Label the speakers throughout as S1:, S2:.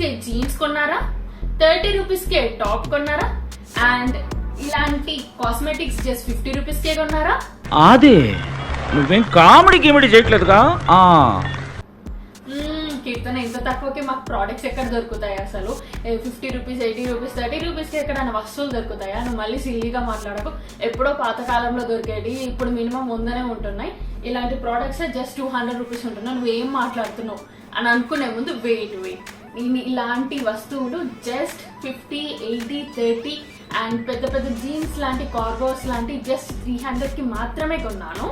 S1: రూపీస్కే జీన్స్ కొన్నారా, 30 రూపీస్కే టాప్ కొన్నారా, అండ్ ఇలాంటి కాస్మెటిక్స్ జస్ట్ 50 రూపీస్కే కొన్నారా?
S2: అదే నువ్వేం కామెడీ చేయట్లేదుగా.
S1: కీర్తన ఇంత తక్కువకి మాకు ప్రోడక్ట్స్ ఎక్కడ దొరుకుతాయి అసలు? 50 రూపీస్, 80 రూపీస్, 30 రూపీస్కి ఎక్కడైనా వస్తువులు దొరుకుతాయా? నువ్వు మళ్ళీ సిల్లీగా మాట్లాడకు. ఎప్పుడో పాతకాలంలో దొరికేది ఇప్పుడు మినిమం ముందనే ఉంటున్నాయి. ఇలాంటి ప్రోడక్ట్స్ జస్ట్ 200 రూపీస్ ఉంటున్నాయి. నువ్వు ఏం మాట్లాడుతున్నావు అని అనుకునే ముందు వెయిట్. నేను ఇలాంటి వస్తువులు జస్ట్ 50, 80, 30 అండ్ పెద్ద పెద్ద జీన్స్ లాంటి, కార్గోస్ లాంటి జస్ట్ 300కి మాత్రమే కొన్నాను.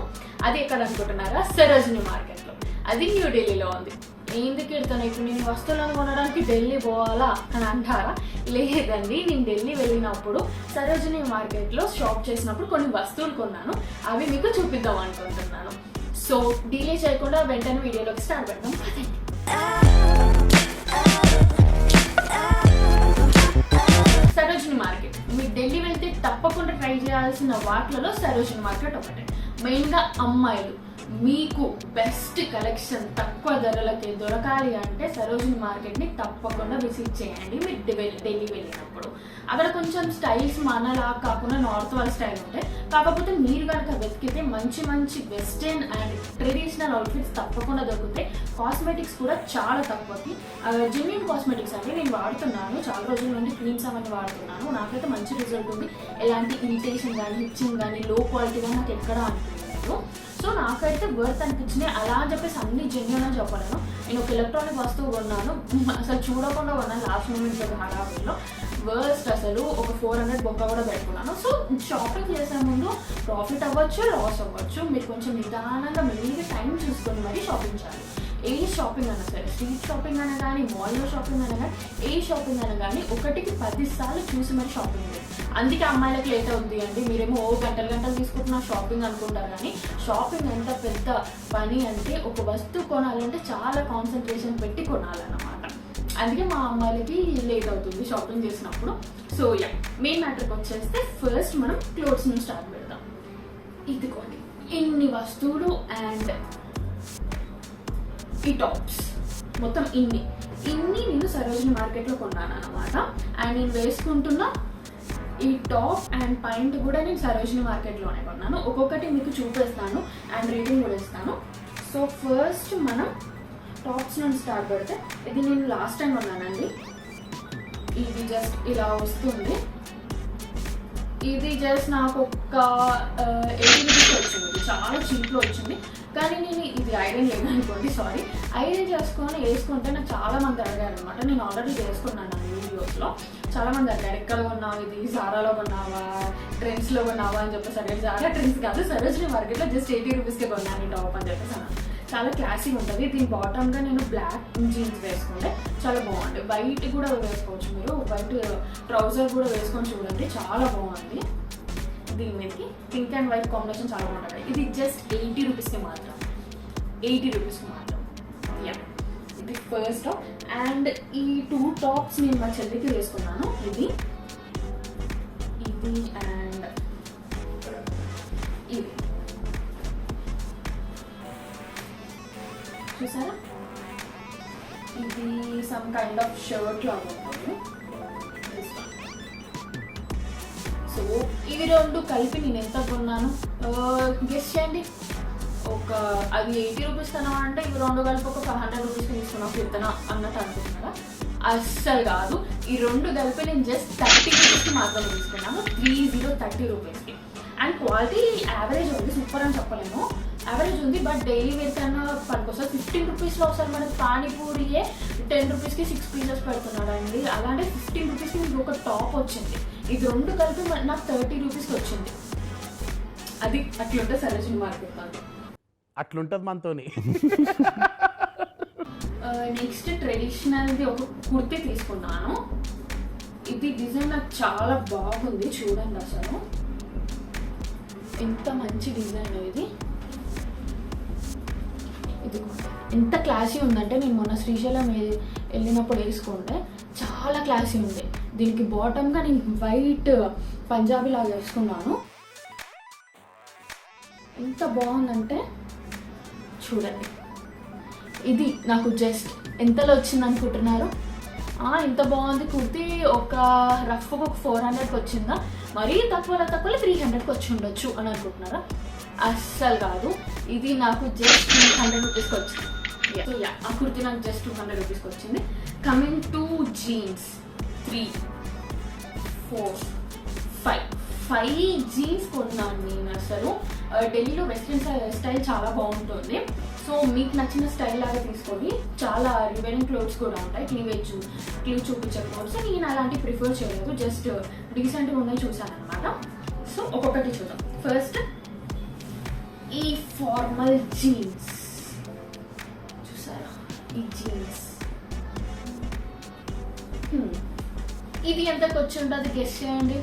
S1: అది ఎక్కడ అనుకుంటున్నారా? సరోజిని మార్కెట్లో. అది న్యూ ఢిల్లీలో ఉంది. ఏంది కీర్తన ఇప్పుడు నేను వస్తువులను కొనడానికి ఢిల్లీ పోవాలా అని అంటారా? లేదండి, నేను ఢిల్లీ వెళ్ళినప్పుడు సరోజిని మార్కెట్లో షాప్ చేసినప్పుడు కొన్ని వస్తువులు కొన్నాను. అవి మీకు చూపిద్దాం అనుకుంటున్నాను. సో డిలే చేయకుండా వెంటనే వీడియోలోకి స్టార్ట్ పెడదాం. సరోజిని మార్కెట్ మీరు ఢిల్లీ వెళ్తే తప్పకుండా ట్రై చేయాల్సిన వాటిలలో సరోజిని మార్కెట్ ఒకటే. మెయిన్గా అమ్మాయిలు మీకు బెస్ట్ కలెక్షన్ తక్కువ ధరలకి దొరకాలి అంటే సరోజిని మార్కెట్ని తప్పకుండా విజిట్ చేయండి. మీరు ఢిల్లీ వెళ్ళినప్పుడు అక్కడ కొంచెం స్టైల్స్ మనలా కాకుండా నార్త్ వాళ్ళ స్టైల్ ఉంటాయి. కాకపోతే మీరు కనుక వెతికితే మంచి మంచి వెస్టర్న్ అండ్ ట్రెడిషనల్ అవుట్ఫిట్స్ తప్పకుండా దొరుకుతాయి. కాస్మెటిక్స్ కూడా చాలా తక్కువకి, జెన్యూన్ కాస్మెటిక్స్ అంటే నేను వాడుతున్నాను. చాలా రోజుల నుండి క్రీమ్స్ అవన్నీ వాడుతున్నాను. నాకైతే మంచి రిజల్ట్ ఉంది. ఎలాంటి ఇమిటేషన్ కానీ, హిచ్చింగ్ కానీ, లో క్వాలిటీ కానీ నాకు ఎక్కడ అనిపించలేదు. సో నాకైతే వర్త్ అనిపించినాయి. అలా అని చెప్పేసి అన్ని జెన్యూన్ అని చెప్పలేను. నేను ఒక ఎలక్ట్రానిక్ వస్తువు కొన్నాను, అసలు చూడకుండా కొన్నాను. లాస్ట్ మూమెంట్ హడావిడిలో వర్స్ట్ అసలు ఒక 400 బొక్క కూడా పెట్టుకున్నాను. సో షాపింగ్ చేసే ముందు ప్రాఫిట్ అవ్వచ్చు, లాస్ అవ్వచ్చు. మీరు కొంచెం నిదానంగా మెల్లిగా టైం చూసుకొని మరీ షాపింగ్ చేయాలి. ఏ షాపింగ్ అయినా సరే, స్ట్రీట్ షాపింగ్ అయినా కానీ, మాల్లో షాపింగ్ అయినా కానీ, ఏ షాపింగ్ అయినా కానీ 1కి 10 సార్లు చూసి మరి షాపింగ్ చేయాలి. అందుకే అమ్మాయిలకు లేట్ అవుతుంది అండి. మీరేమో గంటలు తీసుకుంటున్న షాపింగ్ అనుకుంటారు, కానీ షాపింగ్ ఎంత పెద్ద పని అంటే ఒక వస్తువు కొనాలంటే చాలా కాన్సన్ట్రేషన్ పెట్టి కొనాలన్నమాట. అందుకే మా అమ్మాయిలకి లేట్ అవుతుంది షాపింగ్ చేసినప్పుడు. సో మెయిన్ మ్యాటర్కి వచ్చేస్తే ఫస్ట్ మనం క్లోత్స్ నుంచి స్టార్ట్ పెడదాం. ఇదిగోండి ఇన్ని వస్తువులు అండ్ ఈ టాప్స్ మొత్తం ఇన్ని నేను సరోజిని మార్కెట్లో కొన్నాను అనమాట. అండ్ నేను వేసుకుంటున్న ఈ టాప్ అండ్ పాయింట్ కూడా నేను సరోజిని మార్కెట్లోనే కొన్నాను. ఒక్కొక్కటి మీకు చూపిస్తాను అండ్ రేటింగ్ కూడా ఇస్తాను. సో ఫస్ట్ మనం టాప్స్ నుండి స్టార్ట్ పెడితే, ఇది నేను లాస్ట్ టైం కొన్నానండి. ఇది జస్ట్ ఇలా వస్తుంది. ఇది జస్ట్ నాకు ఒక 80 రూపీస్ వచ్చింది. చాలా చీప్లో వచ్చింది. కానీ నేను ఇది ఐరన్ లేదు అనుకోండి, సారీ. ఐరన్ చేసుకొని వేసుకుంటే నాకు చాలా మంది అడిగారు అనమాట. నేను ఆల్రెడీ చేసుకున్నాను వీడియోస్లో. చాలా మంది అడిగారు, ఎక్కడ కొన్నావు ఇది, జారాలో కొన్నావా, ట్రెండ్స్లో కొన్నావా అని చెప్పేసి అడిగారు. జారా ట్రెండ్స్ కాదు, సరోజిని మార్కెట్లో జస్ట్ 80 రూపీస్కే కొన్నాను ఈ టాప్ అని చెప్పేసి అన్నాను. చాలా క్లాసిక్ ఉంటుంది. దీని బాటమ్గా నేను బ్లాక్ జీన్స్ వేసుకుంటే చాలా బాగుంది. వైట్ కూడా వేసుకోవచ్చు మీరు, వైట్ ట్రౌజర్ కూడా వేసుకొని చూడండి, చాలా బాగుంది. దీని మీదకి పింక్ అండ్ వైట్ కాంబినేషన్ చాలా బాగుంటుంది. ఇది జస్ట్ 80 రూపీస్కి మాత్రం, 80 రూపీస్కి మాత్రం. ఇది ఫస్ట్ టాప్. అండ్ ఈ 2 టాప్స్ నేను మా చెల్లికి వేసుకున్నాను. ఇది అండ్ ఇది చూసారా, ఇది సమ్ కైండ్ ఆఫ్ షర్ట్ లాగా ఉంటుంది. సో ఇవి 2 కలిపి నేను ఎంత కొన్నాను గెస్ చేయండి. అది 80 రూపీస్ కన్నా అంటే ఇవి 2 కలిపి ఒక 500 రూపీస్కి తీసుకున్నా కీర్తన అన్నట్టు అనుకుంటున్నారా? అస్సలు కాదు. ఈ 2 కలిపి నేను జస్ట్ 30 రూపీస్కి మాత్రం తీసుకున్నాను. 30 రూపీస్కి. అండ్ క్వాలిటీ యావరేజ్ ఉంది, సూపర్ అని చెప్పలేము, యావరేజ్ ఉంది. బట్ డైలీ వేర్ కన్నా పనికొస్తుంది. 15 రూపీస్లో ఒకసారి మనకి పానీపూరియే 10 రూపీస్కి 6 పీసెస్ పెడుతున్నాడు అండి. అలాంటి 15 రూపీస్కి మీకు ఒక టాప్ వచ్చింది. ఇది 2 కలిపి నాకు 30 రూపీస్కి వచ్చింది. అది అట్లుంటే సరోజిని మార్కెట్ కాదు,
S3: అట్లుంటుంది మనతోని.
S1: నెక్స్ట్ ట్రెడిషనల్ది ఒక కుర్తీ తీసుకున్నాను. ఇది డిజైన్ నాకు చాలా బాగుంది, చూడండి అసలు ఎంత మంచి డిజైన్. ఇది ఎంత క్లాసీ ఉందంటే, నేను మొన్న శ్రీశైలం వెళ్ళినప్పుడు వేసుకుంటే చాలా క్లాసీ ఉంది. దీనికి బాటమ్గా నేను వైట్ పంజాబీ లాగా వేసుకున్నాను. ఎంత బాగుందంటే చూడండి. ఇది నాకు జస్ట్ ఎంతలో వచ్చింది అనుకుంటున్నారు? ఇంత బాగుంది కుర్తీ, ఒక రఫ్ ఒక 400కి వచ్చిందా, మరీ తక్కువలో 300కి వచ్చి ఉండొచ్చు అని అనుకుంటున్నారా? అస్సలు కాదు, ఇది నాకు జస్ట్ 200 రూపీస్కి వచ్చింది. సో ఆ కుర్తీ నాకు జస్ట్ 200 రూపీస్కి వచ్చింది. కమింగ్ టు జీన్స్, 3, 4, 5 జీన్స్ కొన్నాను నేను. అసలు ఢిల్లీలో వెస్ట్రన్ స్టైల్ చాలా బాగుంటుంది. సో మీకు నచ్చిన స్టైల్ లాగా తీసుకొని, చాలా రివెలింగ్ క్లోత్స్ కూడా ఉంటాయి, క్లీవ్ చూపించే క్లోత్స్. నేను అలాంటి ప్రిఫర్ చేయలేదు, జస్ట్ రీసెంట్గా ఉన్నాయి చూసాను అనమాట. సో ఒక్కొక్కటి చూద్దాం. ఫస్ట్ ఈ ఫార్మల్ జీన్స్ చూసారా, ఈ జీన్స్ ఇది ఎంతకు వచ్చి ఉంటుంది గెస్ చేయండి.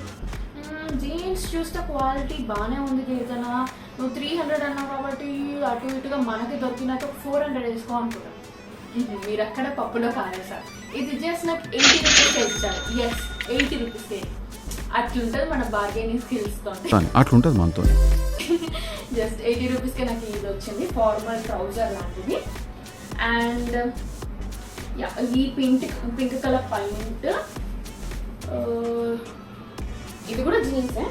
S1: జీన్స్ చూస్తే క్వాలిటీ బాగానే ఉంది కీర్తన, నువ్వు 300 అన్నావు కాబట్టి అటు ఇటుగా మనకి దొరికినట్టు 400 వేసుకో అనుకుంటాను. మీరు అక్కడ పప్పులో కారేసారు. ఇది జస్ట్ నాకు 80 రూపీస్కే ఇచ్చారు. ఎస్, 80 రూపీస్కే. అట్లుంటుంది మన బార్గెనింగ్ స్కిల్స్తో.
S4: అట్లుంటుంది మనతో.
S1: జస్ట్ 80 రూపీస్కే నాకు ఇది వచ్చింది, ఫార్మల్ ట్రౌజర్ లాంటిది. అండ్ ఈ పింక్ కలర్ పాయింట్, ఇది కూడా జీన్సే,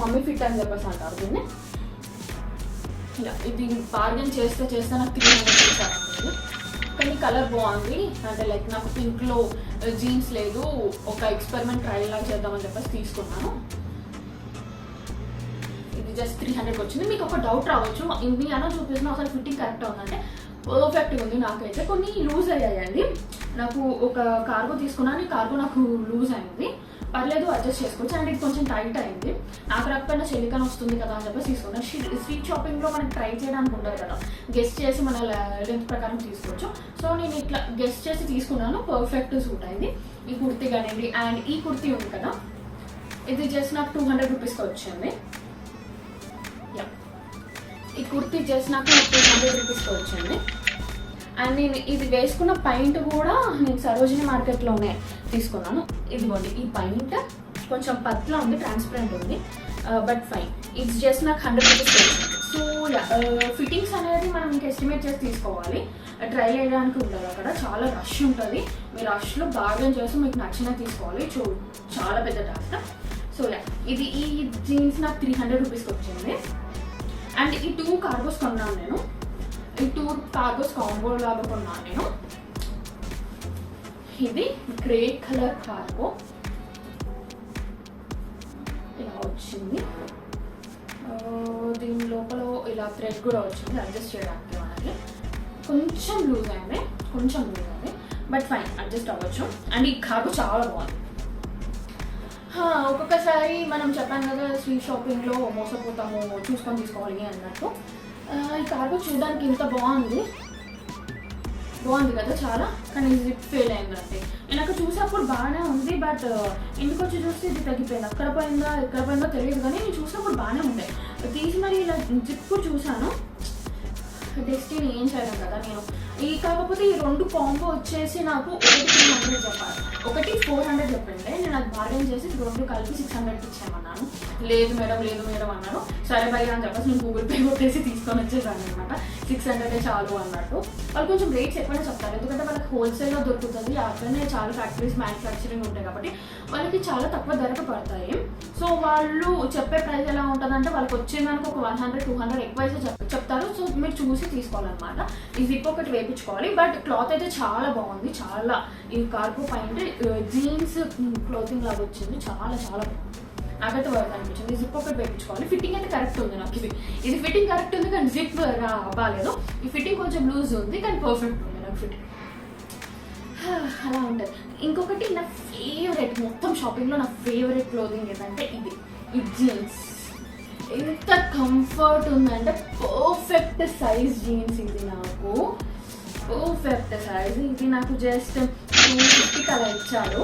S1: మమ్మీ ఫిట్ అని చెప్పేసి అంటారు దీన్ని. ఇది బార్గెన్ చేస్తే నాకు 300 ఇచ్చారు. కానీ కలర్ బాగుంది, అంటే లైక్ నాకు పింక్లో జీన్స్ లేదు, ఒక ఎక్స్పెరిమెంట్ ట్రయల్ లాగా చేద్దామని చెప్పేసి తీసుకున్నాను. ఇది జస్ట్ 300కి వచ్చింది. మీకు ఒక డౌట్ రావచ్చు, ఇన్ని అలా చూపిస్తున్నా అసలు ఫిట్టింగ్ కరెక్ట్ ఉందంటే పర్ఫెక్ట్గా ఉంది. నాకైతే కొన్ని లూజ్ అయ్యాయండి. నాకు ఒక కార్గో తీసుకున్నాను, ఈ కార్గో నాకు లూజ్ అయింది, పర్లేదు అడ్జస్ట్ చేసుకోవచ్చు. అండ్ ఇది కొంచెం టైట్ అయింది, నాకు రాకపోయినా చెల్లికని వస్తుంది కదా అని చెప్పేసి తీసుకున్నాను. స్ట్రీట్ షాపింగ్లో మనకి ట్రై చేయడానికి ఉండదు కదా, గెస్ట్ చేసి మన లెంత్ ప్రకారం తీసుకోవచ్చు. సో నేను ఇట్లా గెస్ట్ చేసి తీసుకున్నాను, పర్ఫెక్ట్ సూట్ అయింది ఈ కుర్తీ కానివ్వండి. అండ్ ఈ కుర్తీ ఉంది కదా, ఇది జస్ట్ నాకు 200 రూపీస్కి వచ్చింది. ఈ కుర్తీ జస్ట్ నాకు 200 రూపీస్కి వచ్చింది. అండ్ నేను ఇది వేసుకున్న పాయింట్ కూడా నేను సరోజిని మార్కెట్లోనే తీసుకున్నాను. ఇదిగోండి, ఈ పాయింట్ కొంచెం పత్లా ఉంది, ట్రాన్స్పరెంట్ ఉంది, బట్ ఫైన్. ఇట్స్ జస్ట్ నాకు 100 రూపీస్ వచ్చింది. సో ఫిట్టింగ్స్ అనేది మనం ఇంకా ఎస్టిమేట్ చేసి తీసుకోవాలి, ట్రై చేయడానికి ఉండదు. అక్కడ చాలా రష్ ఉంటుంది, మీరు రష్లో బార్గెన్ చేసి మీకు నచ్చినవి తీసుకోవాలి. చాలా పెద్ద టాస్క్. సో ఇది ఈ జీన్స్ నాకు 300 రూపీస్కి వచ్చింది. అండ్ ఈ 2 కార్గోస్ కొన్నాను నేను, ఈ 2 కార్గోస్ కాంబో లాగా కొన్నాను నేను. ఇది గ్రే కలర్ కార్గో ఇలా వచ్చింది, దీని లోపల ఇలా థ్రెడ్ కూడా వచ్చింది అడ్జస్ట్ చేయడానికి. మనకి కొంచెం లూజ్ అయింది, బట్ ఫైన్, అడ్జస్ట్ అవ్వచ్చు. అండ్ ఈ కార్గో చాలా బాగుంది. ఒక్కొక్కసారి మనం చెప్పాను కదా స్ట్రీట్ షాపింగ్లో మోసపోతాము, చూసుకొని తీసుకోవాలి అన్నట్టు. ఈ కార్గో చూడడానికి ఇంత బాగుంది కదా చాలా, కానీ జిప్ ఫెయిల్ అయిందంటే. నేను అక్కడ చూసినప్పుడు బాగానే ఉంది, బట్ ఇంటికి వచ్చి చూస్తే ఇది తగ్గిపోయింది. ఎక్కడ పోయిందో తెలియదు, కానీ నేను చూసినప్పుడు బాగానే ఉండే. తీసి మరి ఇలా జిప్ కూడా చూసాను, డెస్టినీ ఏం చేయడం కదా నేను. కాకపోతే ఈ 2 కాంబో వచ్చేసి నాకు ఒకటి 300 చెప్పాలి, ఒకటి 400 చెప్పిండే. నేను అది బార్గెన్ చేసి 2 కలిపి 600కి ఇచ్చామన్నాను. లేదు మేడం అన్నారు. సరే భయ్య అని చెప్పేసి నేను గూగుల్ పే కొట్టేసి తీసుకొని వచ్చేసాను అనమాట. 600 చాలు అన్నట్టు. వాళ్ళు కొంచెం రేట్స్ ఎక్కువనే చెప్తారు, ఎందుకంటే వాళ్ళకి హోల్సేల్లో దొరుకుతుంది, అట్లనే చాలా ఫ్యాక్టరీస్ మ్యానుఫ్యాక్చరింగ్ ఉంటాయి కాబట్టి వాళ్ళకి చాలా తక్కువ ధరకు పడతాయి. సో వాళ్ళు చెప్పే ప్రైస్ ఎలా ఉంటుందంటే వాళ్ళకి వచ్చేదానికి ఒక 100-200 ఎక్కువ చెప్తారు. సో మీరు చూసి తీసుకోవాలన్నమాట. ఈ జిప్ ఒకటి వేయించుకోవాలి, బట్ క్లాత్ అయితే చాలా బాగుంది. చాలా ఈ కార్గో పాయింట్ జీన్స్ క్లోతింగ్ లాగా వచ్చింది, చాలా బాగుంది. నాకైతే వర్క్ అనిపించింది. జిప్ ఒకటి వేయించుకోవాలి. ఫిట్టింగ్ అయితే కరెక్ట్ ఉంది నాకు. ఇది ఫిట్టింగ్ కరెక్ట్ ఉంది, కానీ జిప్ బాగాలేదు. ఈ ఫిట్టింగ్ కొంచెం లూజ్ ఉంది, కానీ పర్ఫెక్ట్ ఉంది నాకు ఫిట్టింగ్. అలా ఉంటుంది. ఇంకొకటి నా ఫేవరెట్, మొత్తం షాపింగ్లో నా ఫేవరెట్ క్లోదింగ్ ఏంటంటే ఈ జీన్స్. ఎంత కంఫర్ట్ ఉందంటే పర్ఫెక్ట్ సైజ్ జీన్స్. ఇది నాకు పర్ఫెక్ట్ సైజ్. ఇది నాకు జస్ట్ 250 అలా ఇచ్చాడు.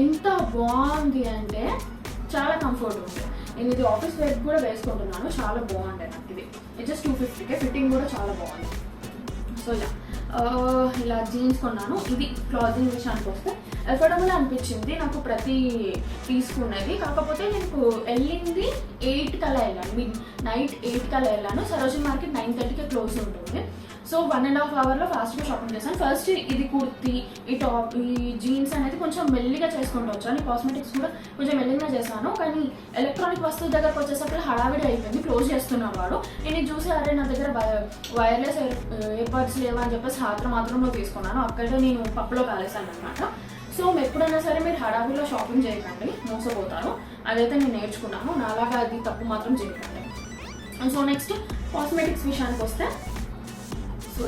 S1: ఎంత బాగుంది అంటే చాలా కంఫర్ట్ ఉంది. నేను ఇది ఆఫీస్ వేర్ కూడా వేసుకుంటున్నాను, చాలా బాగుంటాయి నాకు. ఇది జస్ట్ 250కే, ఫిట్టింగ్ కూడా చాలా బాగుంది. సో ఇలా జీన్స్ కొన్నాను. ఇది క్లాతింగ్ విషయానికి వస్తే ఎఫర్డబుల్ అనిపించింది నాకు ప్రతి తీసుకున్నది. కాకపోతే నేను వెళ్ళింది 8 కల్లా వెళ్ళాను, నైట్ 8 కల్లా వెళ్ళాను. సరోజిని మార్కెట్ 9:30కే క్లోజ్ ఉంటుంది. సో 1.5 అవర్లో ఫాస్ట్గా షాపింగ్ చేశాను. ఫస్ట్ ఇది కుర్తి, ఈ టాప్, ఈ జీన్స్ అనేది కొంచెం మెల్లిగా చేసుకుంటూ వచ్చాను. ఈ కాస్మెటిక్స్ కూడా కొంచెం మెల్లిగా చేశాను. కానీ ఎలక్ట్రానిక్ వస్తువుల దగ్గరకు వచ్చేసరికి హడావిడి అయిపోయింది. క్లోజ్ చేస్తున్నాడు వాడు. నేను ఇది చూసి అరే నా దగ్గర వైర్లెస్ ఇయర్బడ్స్ లేవా అని చెప్పేసి మాత్రంలో తీసుకున్నాను. అక్కడే నేను పప్పులో కాలేసాను అనమాట. సో ఎప్పుడైనా సరే మీరు హడావిడిలో షాపింగ్ చేయకండి, మోసపోతారు. అదైతే నేను నేర్చుకున్నాను. నాలాగా అది తప్పు మాత్రం చేయకండి. సో నెక్స్ట్ కాస్మెటిక్స్ విషయానికి వస్తే, సో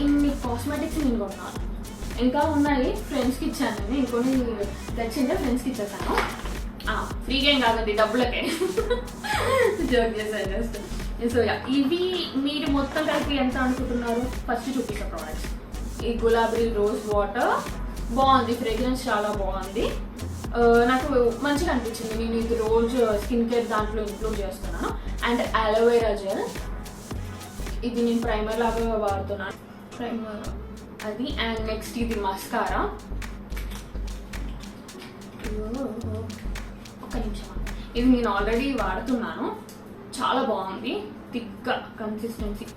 S1: ఇన్ని కాస్మెటిక్స్ నేను కొన్నాను. ఇంకా ఉన్నాయి, ఫ్రెండ్స్కి ఇచ్చాను. నేను ఇంకొని తెచ్చిందే ఫ్రెండ్స్కి ఇచ్చేసాను. ఫ్రీగా ఏం కాదండి, డబ్బులకే. జోక్ చేశాను జస్ట్. సో ఇవి మీరు మొత్తం కలిపి ఎంత అనుకుంటున్నారు? ఫస్ట్ చూపిస్తా ప్రోడక్ట్స్. ఈ గులాబీ రోజ్ వాటర్ బాగుంది, ఫ్రేగ్రెన్స్ చాలా బాగుంది, నాకు మంచిగా అనిపించింది. నేను ఇది రోజు స్కిన్ కేర్ దాంట్లో ఇంక్లూడ్ చేస్తున్నాను. అండ్ అలోవెరా జెల్, ఇది నేను ప్రైమర్ లాగా వాడుతున్నాను, ప్రైమర్ అది. అండ్ నెక్స్ట్ ఇది మస్కారా. ఒక్క నిమిషం, ఇది నేను ఆల్రెడీ వాడుతున్నాను, చాలా బాగుంది, థిక్గా కన్సిస్టెన్సీ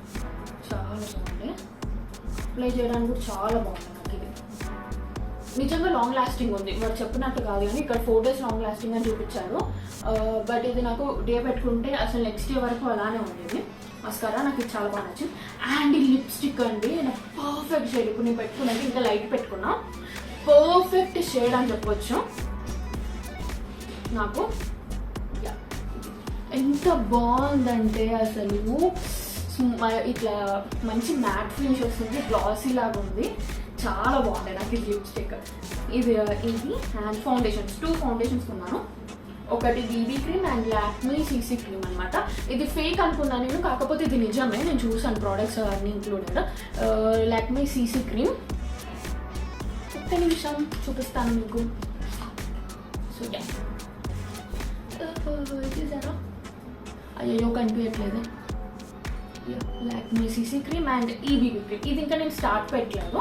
S1: చాలా బాగుంది, అప్లై చేయడానికి కూడా చాలా బాగుంది. నాకు ఇది నిజంగా లాంగ్ లాస్టింగ్ ఉంది, వాడు చెప్పినట్టు కాదు కానీ ఇక్కడ 4 days లాంగ్ లాస్టింగ్ అని చూపించారు. బట్ ఇది నాకు డే పెట్టుకుంటే అసలు నెక్స్ట్ డే వరకు అలానే ఉండేది. మస్కారా నాకు ఇది చాలా బాగా నచ్చింది. అండ్ ఈ లిప్స్టిక్ అండి, నాకు పర్ఫెక్ట్ షేడ్. ఇప్పుడు నేను పెట్టుకున్నాను, ఇంకా లైట్ పెట్టుకున్నా, పర్ఫెక్ట్ షేడ్ అని చెప్పొచ్చు. నాకు ఎంత బాగుందంటే అసలు ఇట్లా మంచి మ్యాట్ ఫినిష్ వస్తుంది, గ్లాసీ లాగా ఉంది, చాలా బాగుంది నాకు ఇది లిప్స్టిక్. ఇది అండ్ ఫౌండేషన్స్, 2 ఫౌండేషన్స్ కొన్నాను. ఒకటి BB cream and Lakme CC cream అనమాట. ఇది ఫేక్ అనుకున్నాను నేను, కాకపోతే ఇది నిజమే, నేను చూసాను ప్రోడక్ట్స్ అన్నీ ఇంక్లూడెడ్. లాక్మీ సీసీ క్రీమ్, ఒక్క నిమిషం చూపిస్తాను మీకు. సో చూసారా, అయ్యో కనిపించట్లేదు. లాక్మీ సీసీ క్రీమ్ అండ్ ఈ బీబీ క్రీమ్, ఇది ఇంకా నేను స్టార్ట్ పెట్టలేదు.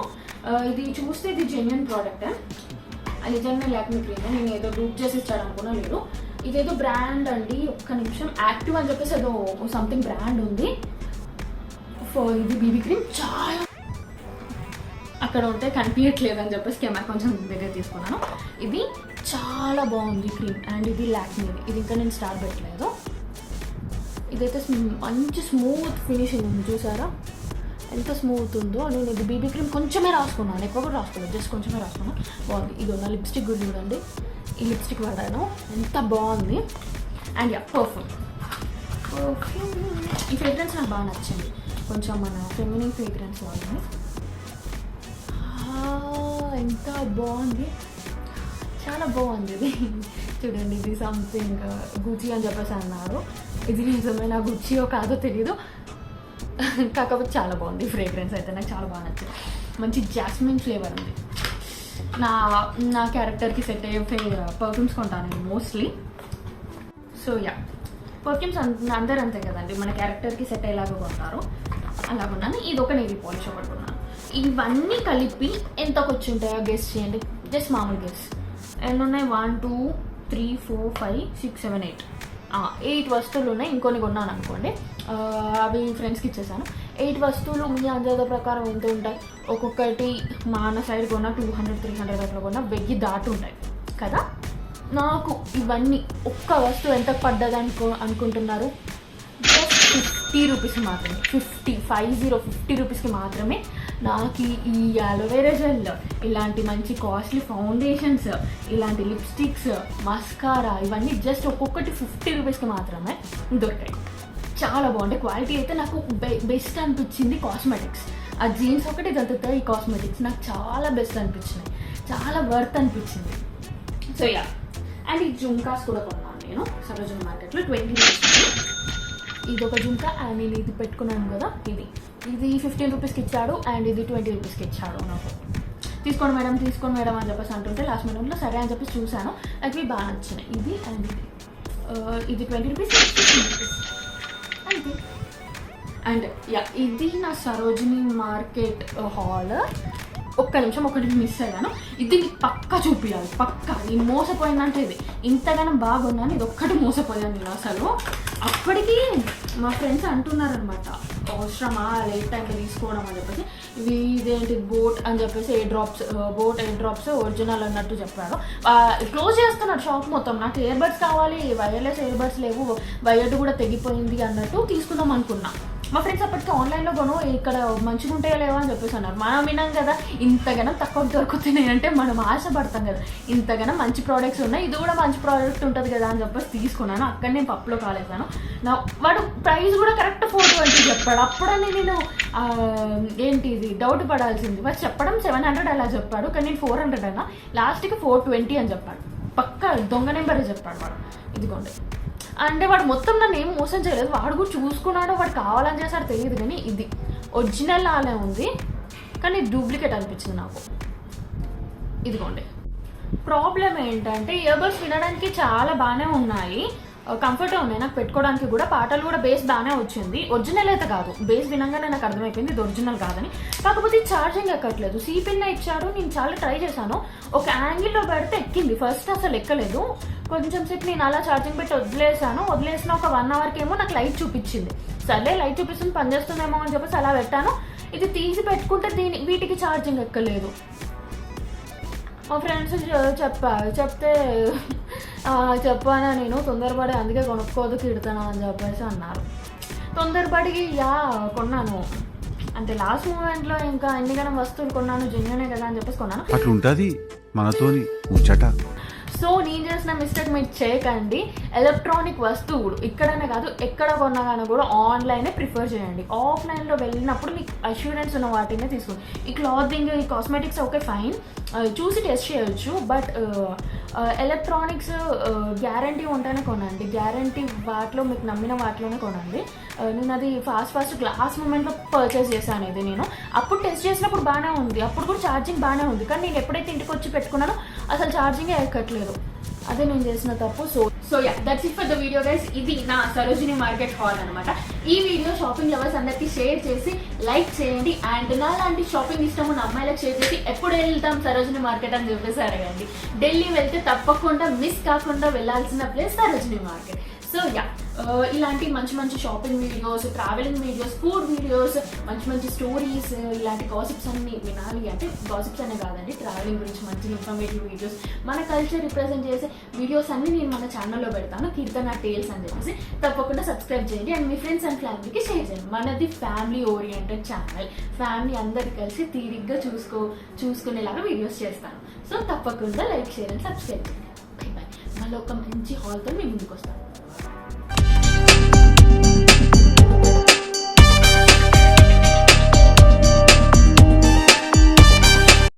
S1: ఇది చూస్తే ఇది జెన్యున్ ప్రోడక్ట్, అది నిజంగా లాక్మీ క్రీమ్, నేను ఏదో డూప్ చేసి ఇచ్చాడు అనుకున్నా లేదు. ఇదేదో బ్రాండ్ అండి, ఒక్క నిమిషం, యాక్టివ్ అని చెప్పేసి ఏదో సంథింగ్ బ్రాండ్ ఉంది. ఇది బీబీ క్రీమ్ చాలా అక్కడ ఉంటే కనిపించట్లేదు అని చెప్పేసి కెమెరా కొంచెం దగ్గర తీసుకున్నాను. ఇది చాలా బాగుంది క్రీమ్. అండ్ ఇది లాక్మీ, ఇది ఇంకా నేను స్టార్ట్ పెట్టలేదు. ఇదైతే మంచి స్మూత్ ఫినిషింగ్ ఉంది, చూసారా ఎంత స్మూత్ ఉందో. నేను ఇది బీబీ క్రీమ్ కొంచెమే రాసుకున్నాను, ఎక్కువ కూడా రాసుకోలేదు, జస్ట్ కొంచెమే రాసుకున్నాను. బాగుంది. ఇది నా లిప్స్టిక్ కూడా చూడండి, ఈ లిప్స్టిక్ వాడాను, ఎంత బాగుంది. అండ్ పర్ఫ్యూమ్, ఈ ఫ్రేగ్రెన్స్ నాకు బాగా నచ్చింది, కొంచెం మన ఫెమినిన్ ఫ్రేగ్రెన్స్ వాడింది, ఎంత బాగుంది, చాలా బాగుంది. ఇది చూడండి, ఇది సంథింగ్ గుచ్చి అని చెప్పేసి అన్నారు. ఇది నిజమైన గుచ్చియో కాదో తెలీదు, కాకపోతే చాలా బాగుంది ఫ్రేగ్రెన్స్ అయితే, నాకు చాలా బాగా నచ్చింది. మంచి జాస్మిన్ ఫ్లేవర్ ఉంది. నా క్యారెక్టర్కి సెట్ అయ్యే పర్ఫ్యూమ్స్ కొంటాను నేను మోస్ట్లీ. సో పర్ఫ్యూమ్స్ అందరూ అంతే కదండి, మన క్యారెక్టర్కి సెట్ అయ్యేలాగా కొంటారు, అలా కొన్నాను. ఇది ఒక నెయిల్ పాలిష్ ఒకటి కొన్నాను. ఇవన్నీ కలిపి ఎంతకు వచ్చి ఉంటాయో గెస్ చేయండి, జస్ట్ మామూలు గెస్. ఎన్ని ఉన్నాయి? 1 2 3 4 5 6 7 8 వస్తువులు ఉన్నాయి. ఇంకొన్ని కొన్నాను అనుకోండి, అవి ఫ్రెండ్స్కి ఇచ్చేసాను. 8 వస్తువులు మీ అందాజ ప్రకారం ఎంత ఉంటాయి? ఒక్కొక్కటి మన సైడ్ కొన్నా 200 300 అట్లా కొన్నా 1000 దాటి ఉంటాయి కదా. నాకు ఇవన్నీ ఒక్క వస్తువు ఎంత పడ్డది అనుకుంటున్నారు? జస్ట్ 50 రూపీస్ మాత్రమే, 50 రూపీస్కి మాత్రమే నాకు ఈ అలోవెరా జెల్, ఇలాంటి మంచి కాస్ట్లీ ఫౌండేషన్స్, ఇలాంటి లిప్స్టిక్స్, మస్కారా, ఇవన్నీ జస్ట్ ఒక్కొక్కటి 50 రూపీస్కి మాత్రమే దొరికాయి. చాలా బాగుంటాయి. క్వాలిటీ అయితే నాకు బెస్ట్ అనిపించింది కాస్మెటిక్స్. ఆ జీన్స్ ఒకటి దొరుకుతా, ఈ కాస్మెటిక్స్ నాకు చాలా బెస్ట్ అనిపించినాయి, చాలా వర్త్ అనిపించింది. సో అండ్ ఈ జుంకాస్ కూడా కొన్నాను నేను సరోజినీ మార్కెట్లో 20 రూపీస్. ఇది ఒక జుంకా, అండ్ నేను ఇది పెట్టుకున్నాను కదా, ఇది 15 రూపీస్కి ఇచ్చాడు, అండ్ ఇది 20 రూపీస్కి ఇచ్చాడు. నాకు తీసుకోండి మేడం అని చెప్పేసి అంటుంటే లాస్ట్ మినిట్లో సరే అని చెప్పేసి చూశాను, నాకు ఇవి బాగా నచ్చినాయి. ఇది అండ్ ఇది 20 రూపీస్, 15 రూపీస్ అంతే. అండ్ ఇది నా సరోజినీ మార్కెట్ హాల్. ఒక్క నిమిషం, ఒకటి మిస్ అయ్యాను, ఇది పక్కా చూపించాలి, పక్కా. నేను మోసపోయిందంటే ఇది ఇంతగానో బాగున్నాను, ఇది ఒక్కటి మోసపోయాను నేను అసలు. అప్పటికి మా ఫ్రెండ్స్ అంటున్నారనమాట, అవసరమా లేట్ టైంలో తీసుకోవడం అని చెప్పేసి. ఇదేంటి బోట్ అని చెప్పేసి బోట్ ఎయిర్ డ్రాప్స్ ఒరిజినల్ అన్నట్టు చెప్పాడు. క్లోజ్ చేస్తున్నాడు షాప్ మొత్తం. నాకు ఇయర్ బడ్స్ కావాలి, వైర్లెస్ ఇయర్ బడ్స్ లేవు, వైర్డ్ కూడా తెగిపోయింది అన్నట్టు తీసుకుందాం అనుకున్నా. మా ఫ్రెండ్స్ అప్పటికి ఆన్లైన్లో కొను, ఇక్కడ మంచిగా ఉంటాయో లేవో అని చెప్పేసి అన్నారు. మనం విన్నాం కదా ఇంతగానో తక్కువ దొరుకుతున్నాయి అంటే మనం ఆశపడతాం కదా, ఇంతగానో మంచి ప్రోడక్ట్స్ ఉన్నాయి, ఇది కూడా మంచి ప్రోడక్ట్ ఉంటుంది కదా అని చెప్పేసి తీసుకున్నాను. అక్కడ నేను పప్పులో కాలేసాను. వాడు ప్రైస్ కూడా కరెక్ట్ 420 చెప్పాడు. అప్పుడని నేను ఏంటి ఇది డౌట్ పడాల్సింది. వాడు చెప్పడం 700 అలా చెప్పాడు, కానీ నేను 400 అన్నా. లాస్ట్కి 420 అని చెప్పాడు. పక్కా దొంగ నెంబరే చెప్పాడు వాడు. ఇదిగోండి అంటే వాడు మొత్తం నన్ను ఏం మోసం చేయలేదు, వాడు కూడా చూసుకున్నాడో వాడు కావాలని చేశాడు తెలియదు, కానీ ఇది ఒరిజినల్ లానే ఉంది కానీ డూప్లికేట్ అనిపించింది నాకు. ఇదిగోండి ప్రాబ్లం ఏంటంటే ఇయర్ బడ్స్ వినడానికి చాలా బాగానే ఉన్నాయి, కంఫర్ట్గా ఉన్నాయి, నాకు పెట్టుకోవడానికి కూడా. పాటలు కూడా బేస్ బాగానే వచ్చింది. ఒరిజినల్ అయితే కాదు, బేస్ వినంగానే నాకు అర్థమైపోయింది ఇది ఒరిజినల్ కాదని. కాకపోతే ఛార్జింగ్ ఎక్కట్లేదు. C-పిన్ ఇచ్చాడు, నేను చాలా ట్రై చేశాను. ఒక యాంగిల్లో పెడితే ఎక్కింది, ఫస్ట్ అసలు ఎక్కలేదు. కొంచెం సేపు నేను అలా ఛార్జింగ్ పెట్టి వదిలేసిన ఒక 1 అవర్కి ఏమో నాకు లైట్ చూపించింది. సర్లే లైట్ చూపిస్తుంది పనిచేస్తుందేమో అని చెప్పేసి అలా పెట్టాను. ఇది తీసి పెట్టుకుంటే వీటికి ఛార్జింగ్ ఎక్కలేదు. మా ఫ్రెండ్స్ చెప్తే చెప్పానా నేను తొందరపడి అందుకే కొనుక్కోదు తిడతాను అని చెప్పేసి అన్నారు. తొందరపడి కొన్నాను అంటే లాస్ట్ మూమెంట్లో ఇంకా ఎన్నికైనా వస్తువులు కొన్నాను, జెన్యునే కదా అని చెప్పేసి కొన్నాను.
S4: అట్లా ఉంటుంది మనతోని ముచ్చట.
S1: సో నేను చేసిన మిస్టేక్ మీరు చేయకండి. ఎలక్ట్రానిక్ వస్తువులు ఇక్కడనే కాదు ఎక్కడ కొన్నా కానీ కూడా ఆన్లైనే ప్రిఫర్ చేయండి. ఆఫ్లైన్లో వెళ్ళినప్పుడు మీకు అష్యూరెన్స్ ఉన్న వాటినే తీసుకోండి. ఈ క్లాతింగ్, ఈ కాస్మెటిక్స్ ఓకే ఫైన్, చూసి టెస్ట్ చేయొచ్చు. బట్ ఎలక్ట్రానిక్స్ గ్యారంటీ ఉంటేనే కొనండి. గ్యారంటీ వాటిలో మీకు నమ్మిన వాటిలోనే కొనండి. నేను అది ఫాస్ట్ లాస్ట్ మూమెంట్లో పర్చేస్ చేశాను. ఇది నేను అప్పుడు టెస్ట్ చేసినప్పుడు బాగానే ఉంది, అప్పుడు కూడా ఛార్జింగ్ బాగానే ఉంది. కానీ నేను ఎప్పుడైతే ఇంటికి వచ్చి పెట్టుకున్నానో అసలు ఛార్జింగే ఎక్కట్లేదు. అదే నేను చేసిన తప్పు. So yeah that's it for the video guys. ఇది నా సరోజిని మార్కెట్ హాల్ అనమాట. ఈ వీడియో షాపింగ్ లవర్స్ అందరికీ షేర్ చేసి లైక్ చేయండి. అండ్ నా లాంటి షాపింగ్ ఇష్టం ఉన్న అమ్మాయిలకు షేర్ చేసి ఎప్పుడు వెళ్తాం సరోజిని మార్కెట్ అని చెప్పేసి అడగండి. ఢిల్లీ వెళ్తే తప్పకుండా మిస్ కాకుండా వెళ్ళాల్సిన place Sarojini market. So yeah ఇలాంటి మంచి shopping videos, travelling videos, food videos, మంచి స్టోరీస్, ఇలాంటి గాసిప్స్ అన్ని వినాలి అంటే గాసిప్స్ అనే కాదండి, ట్రావెలింగ్ గురించి మంచి ఇన్ఫర్మేటివ్ వీడియోస్, మన కల్చర్ రిప్రజెంట్ చేసే వీడియోస్ అన్ని నేను మన ఛానల్లో పెడతాను, కీర్తన టేల్స్ అని చెప్పేసి. తప్పకుండా సబ్స్క్రైబ్ చేయండి అండ్ మీ ఫ్రెండ్స్ అండ్ ఫ్యామిలీకి షేర్ చేయండి. మనది ఫ్యామిలీ ఓరియంటెడ్ ఛానల్. ఫ్యామిలీ అందరు కలిసి తీరిగ్గా చూసుకునేలాగా వీడియోస్ చేస్తాను. సో తప్పకుండా లైక్, షేర్ అండ్ సబ్స్క్రైబ్ చేయండి. మళ్ళీ ఒక మంచి హాల్తో మీ ముందుకు వస్తాను.